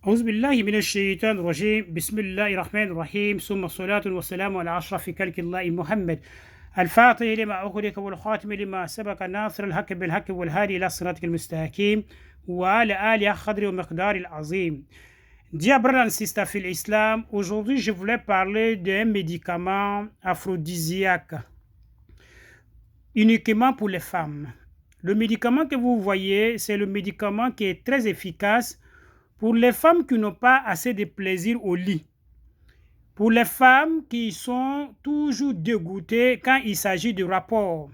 أعوذ بالله من الشيطان الرجيم بسم الله الرحمن الرحيم ثم الصلاة والسلام على أشرف خلق الله محمد الفاتح لما أغلق والخاتم لما سبق ناصر الحق بالحق والهادي إلى صراطك المستقيم وعلى آله قدر ومقدار العظيم. Dear brothers and sisters في l'islam, aujourd'hui je voulais parler d'un médicament aphrodisiaque uniquement pour les femmes. Le médicament que vous voyez, c'est le médicament qui est très efficace pour les femmes qui n'ont pas assez de plaisir au lit. Pour les femmes qui sont toujours dégoûtées quand il s'agit de rapport.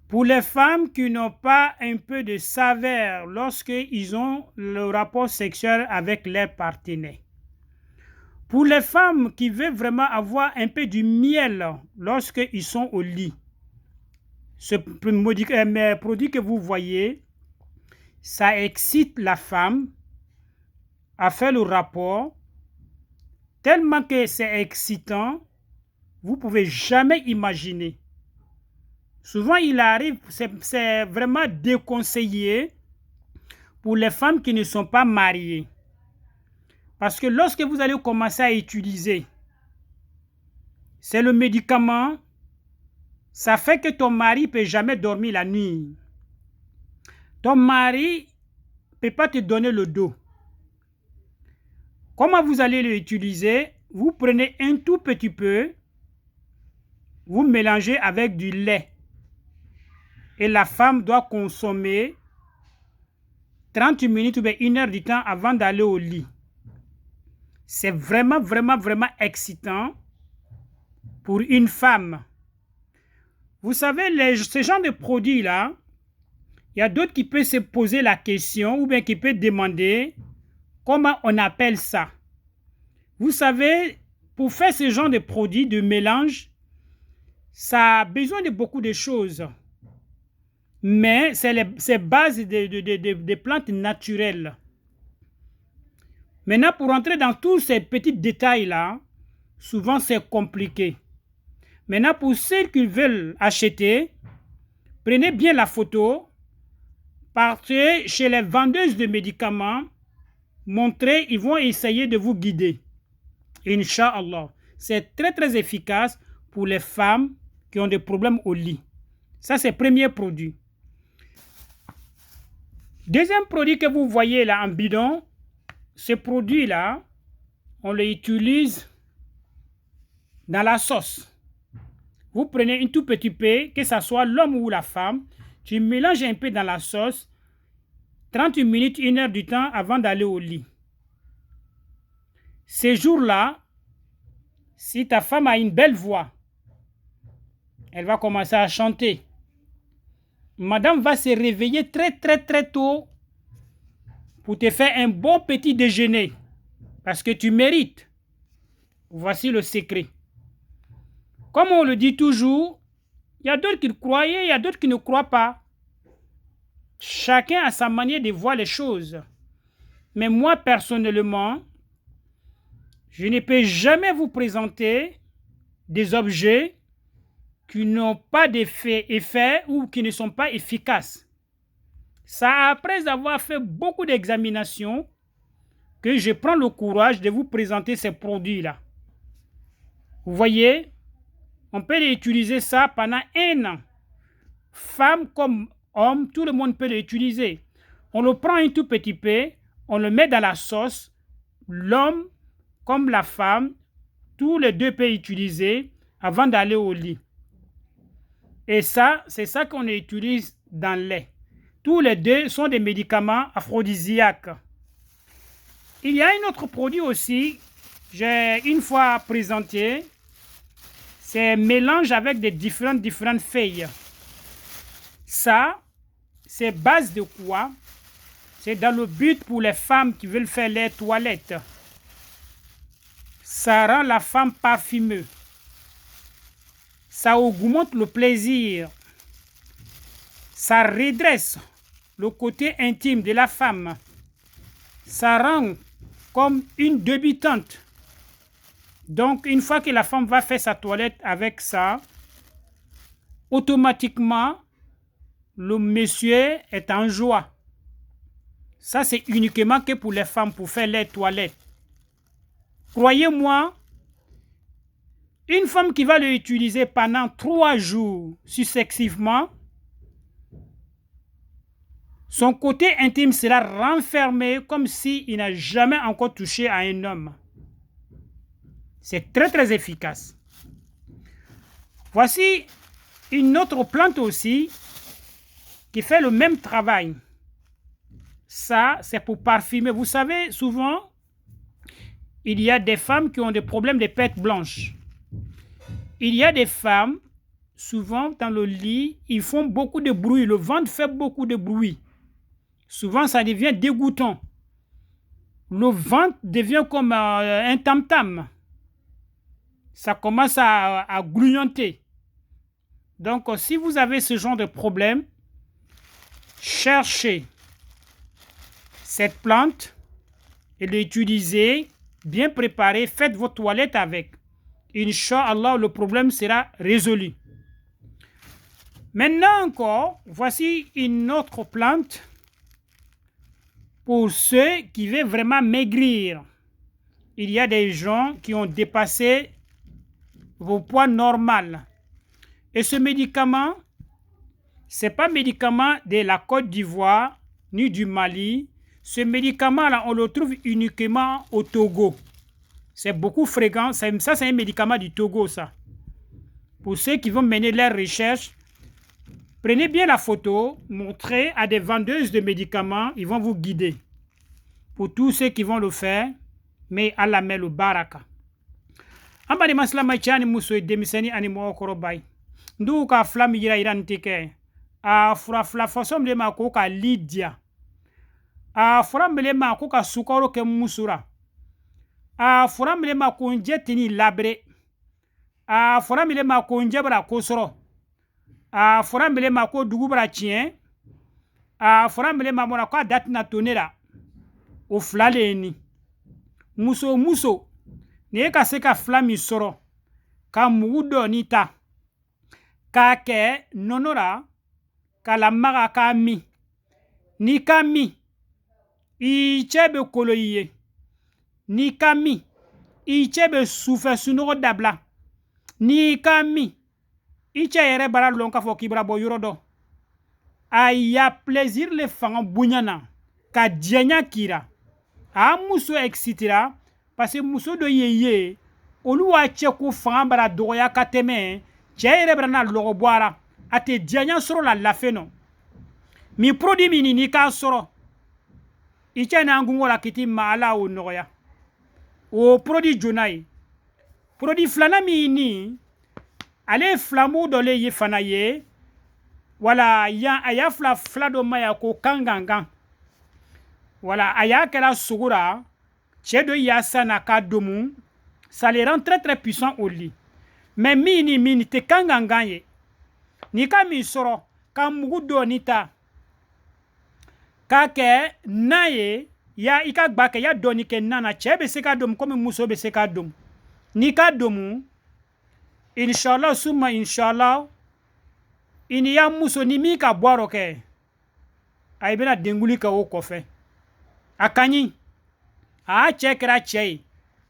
Pour les femmes qui n'ont pas un peu de saveur lorsqu'ils ont le rapport sexuel avec leur partenaire. Pour les femmes qui veulent vraiment avoir un peu du miel lorsqu'ils sont au lit. Ce produit que vous voyez, ça excite la femme à faire le rapport, tellement que c'est excitant, vous ne pouvez jamais imaginer. Souvent, il arrive, c'est vraiment déconseillé pour les femmes qui ne sont pas mariées. Parce que lorsque vous allez commencer à utiliser, c'est le médicament, ça fait que ton mari ne peut jamais dormir la nuit. Ton mari ne peut pas te donner le dos. Comment vous allez l'utiliser? Vous prenez un tout petit peu, vous mélangez avec du lait. Et la femme doit consommer 30 minutes ou bien 1 heure du temps avant d'aller au lit. C'est vraiment excitant pour une femme. Vous savez, ce genre de produits-là, il y a d'autres qui peuvent se poser la question ou bien qui peuvent demander comment on appelle ça. Vous savez, pour faire ce genre de produits, de mélange, ça a besoin de beaucoup de choses. Mais c'est base des plantes naturelles. Maintenant, pour entrer dans tous ces petits détails-là, souvent c'est compliqué. Maintenant, pour ceux qui veulent acheter, prenez bien la photo, partez chez les vendeuses de médicaments, montrez, ils vont essayer de vous guider. Inch'Allah. C'est très efficace pour les femmes qui ont des problèmes au lit. Ça, c'est le premier produit. Deuxième produit que vous voyez là en bidon, ce produit-là, on l'utilise dans la sauce. Vous prenez un tout petit peu, que ce soit l'homme ou la femme, tu mélanges un peu dans la sauce, 30 minutes, 1 heure du temps avant d'aller au lit. Ces jours-là, si ta femme a une belle voix, elle va commencer à chanter. Madame va se réveiller très tôt pour te faire un bon petit déjeuner. Parce que tu mérites. Voici le secret. Comme on le dit toujours, il y a d'autres qui croient, il y a d'autres qui ne croient pas. Chacun a sa manière de voir les choses. Mais moi, personnellement, je ne peux jamais vous présenter des objets qui n'ont pas d'effet ou qui ne sont pas efficaces. C'est après avoir fait beaucoup d'examinations que je prends le courage de vous présenter ces produits-là. Vous voyez, on peut utiliser ça pendant 1 an. Femme comme homme, tout le monde peut l'utiliser. On le prend un tout petit peu, on le met dans la sauce. L'homme comme la femme, tous les deux peuvent utiliser avant d'aller au lit. Et ça, c'est ça qu'on utilise dans le lait. Tous les deux sont des médicaments aphrodisiaques. Il y a un autre produit aussi, j'ai une fois présenté, c'est mélange avec des différentes feuilles. Ça, c'est base de quoi? C'est dans le but pour les femmes qui veulent faire les toilettes. Ça rend la femme parfumeuse. Ça augmente le plaisir. Ça redresse le côté intime de la femme. Ça rend comme une débutante. Donc, une fois que la femme va faire sa toilette avec ça, automatiquement, le monsieur est en joie. Ça, c'est uniquement que pour les femmes, pour faire les toilettes. Croyez-moi, une femme qui va l'utiliser pendant 3 jours successivement, son côté intime sera renfermé comme s'il n'a jamais encore touché à un homme. C'est très très efficace. Voici une autre plante aussi qui fait le même travail. Ça, c'est pour parfumer. Vous savez, souvent, il y a des femmes qui ont des problèmes de pète blanche. Il y a des femmes, souvent dans le lit, ils font beaucoup de bruit. Le ventre fait beaucoup de bruit. Souvent, ça devient dégoûtant. Le ventre devient comme un tam-tam. Ça commence à grugnoter. Donc, si vous avez ce genre de problème, cherchez cette plante et l'utilisez, bien préparée, faites vos toilettes avec. Inch'Allah, le problème sera résolu. Maintenant encore, voici une autre plante pour ceux qui veulent vraiment maigrir. Il y a des gens qui ont dépassé vos poids normal. Et ce médicament, ce n'est pas un médicament de la Côte d'Ivoire ni du Mali. Ce médicament-là, on le trouve uniquement au Togo. C'est beaucoup fréquent. Ça, c'est un médicament du Togo, ça. Pour ceux qui vont mener leurs recherches, prenez bien la photo, montrez à des vendeuses de médicaments, ils vont vous guider. Pour tous ceux qui vont le faire, mais Allah met le baraka. Amba de maslama chani muso demisani animo okorobai. Ndu ka flam yira irantike. A fura façon de ma ko ka Lydia. A fura mele ma ko ka sukaro ke musura. A fura mele ma ko njetini labre. A fura mele ma ko njebra kosoro. A fura mele ma ko dugubra chien. A fura mele ma mona ko datina tonera. O flaleni. Muso. Ne ka se ka flami soro. Ka mugudo nita. Ka ke nonora. Ka la maga ka mi. Ni ka mi. I chebe koloye. Ni ka mi. I chebe soufe sunogo dabla. Ni ka mi. I che yere bara lonka fo kibra bo yorodo. Aya plaisir le fanga bunyana. Ka dianya kira. A muso excitera. Parce que muso do yeye. Olu wa che ko fanga bara doya kateme. Che yere bara na logo boara. Ate dianya soro la lafeno. Mi produit mini ni ka soro. Iche na ngungo la kiti maala o noya. O produit jonai. Produit flana mini. Ale flamu dole ye fana ye. Wala ya aya flado maya ko kangangan. Wala aya kela sugura. Chedo yasa na ka domu. Ça les rend très très puissants au lit. Mais mini te kangangan ye. Ni ka mi soro. Ka mugu do nita. Ka ke na ye. Ya ika gbake ya doni ke nana. Chebe se ka domu. Comme muso be se ka domu. Ni ka domu. Inshallah suma inshallah. Ini ya muso ni mi ka boiro ke. Ay bena denguli ka o kofe. Akanyi. A che kera che.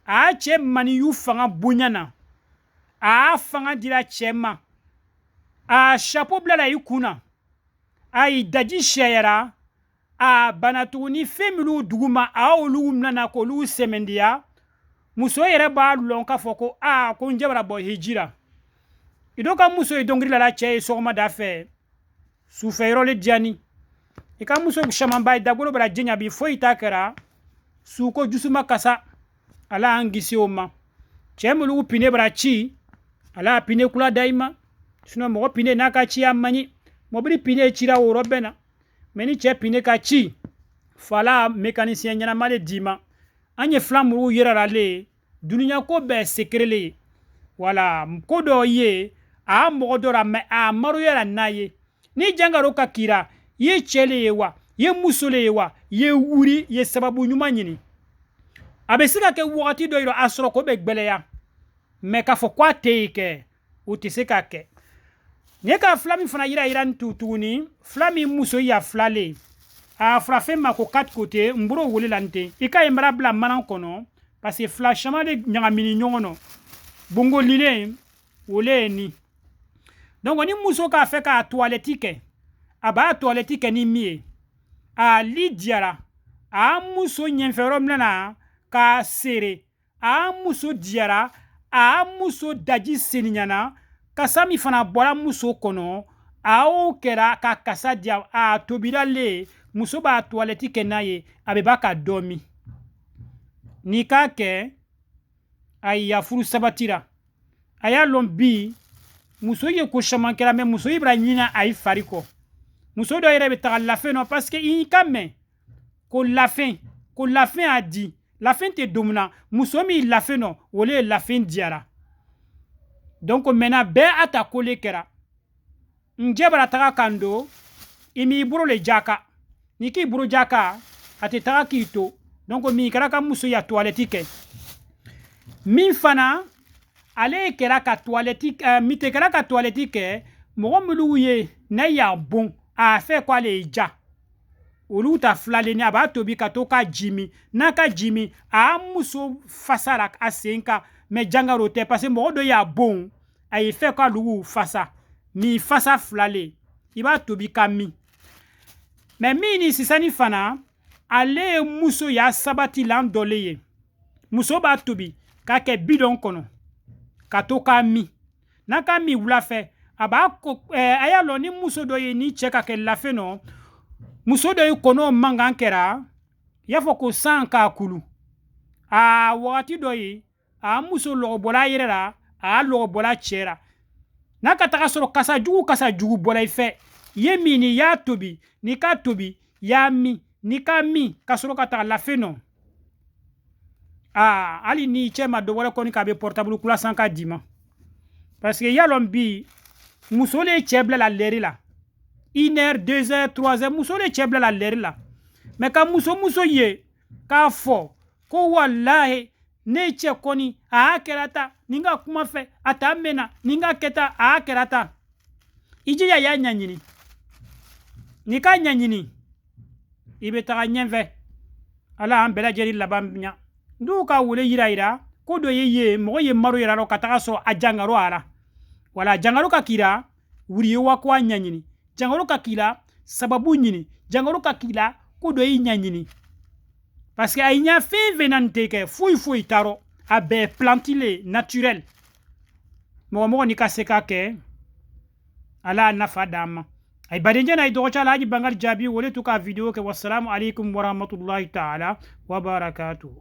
A che mani yu fanga bunyana. A fanga dira che ma. A chapeau blala yukuna. Ay daji shayara. A banatuni femilu duguma a olu mnana ko lu semendia. Muso yere ba lonka foko a ko njebra bo hijira. Idoka muso idongri la che sogma da fe. Su feiro le diani. Ika muso shamamba dagolo bra jenya bi fo itakera. Su ko jusuma kasa ala angisi oma. Chemulu pine bra chi ala pine kula daima. Sino mo pine naka chi amani. Mo bri pine chira o robena. Meni che pine ka chi. Fala mécanicien nyana male dima. Anye flamuru yera rale. Dunia ko be sekrele. Wala mkodo ye. A mogodora me a maru yera naye. Ni jangaro ka kira. Ye chele yewa. Ye musole yewa. Ye wuri. Ye sababu nyuma nyini. Abesika ke wakati do yiro asro ko be gbele ya. Me ka fo kwa teke. Utisika ke. Nye ka flami fana yira ntutu ni. Flami muso ya flale. a frappé ma ko 4 côtés mburo wole lante ika embra bla manan kono parce que flashama de nyagamini nyongono bongo lile wole ni donc ni muso ka fait ka toiletike aba toiletike ni mie a lidiara a muso nyenferom nana ka sere a muso diara a muso daji seninyana kasami fana bora muso kono a o kera ka kasa dia a tobira le muso ba toiletike naye abe baka domi ni ka ke ay ya furu sabatira aya lombi muso ye ko shamankera me muso ibra nyina ay fariko muso do yere be ta la fin non parce que il kame ko la fin a dit la fin te domina muso mi la fin non wole la fin diara donc mena be ata kole kera njebra taka kando imi buro le jaka niki buro jaka ate taka kito donc mi karaka muso ya toiletike min fana ale kera ka toiletike mi te kera ka toiletike mogo mulu ye na ya bon a fait quoi le ja olu ta flale ni aba tobi ka to ka jimi na ka jimi a muso fasara a senka me jangaro te parce que mogo do ya bon a y fait quoi lu fasa mi fasa flale iba tobi kami mais mini sisani fana ale muso ya sabati lan doleye muso ba tobi ka ke bidon kono ka to kami na kami wula fe aba ko aya lo ni muso do ye ni cheka ke la fe no muso do ye kono mangan kera ya fo ko san ka kulu a wakati do ye a muso lo bola yera a lo bola chera na kataka soro kasa jugu bola ife ye mini ya tobi ni ka tobi ya mi ni ka mi kasoro kata la fe no ali ni chema do wala koni ka be portable kula sanka dima parce que yalom bi muso le chebla la leri la 1 heure 2 heures 3 heures muso le chebla la leri la mais ka muso ye ka fo ko wallahi ne che koni a kerata ninga kuma fe ata mena ninga keta a kerata iji ya nyanyini ni ka nyanyini ibe ta nyenve ala ambela jeri labamnya ndu ka wule yira ko do ye mo ye maro yira ro kataka so ajangaro ara wala jangaro ka kira wuri wa kwa nyanyini jangaro ka kila sababu nyini jangaro ka kila ko do yi nyanyini parce que aynya fe venante ke fui taro abe plantile naturel mo ni ka seka ke ala nafa dama ay badinje na ido chala haji bangal jabi wole tuka video ke wassalamu alaikum warahmatullahi ta'ala wa barakatuh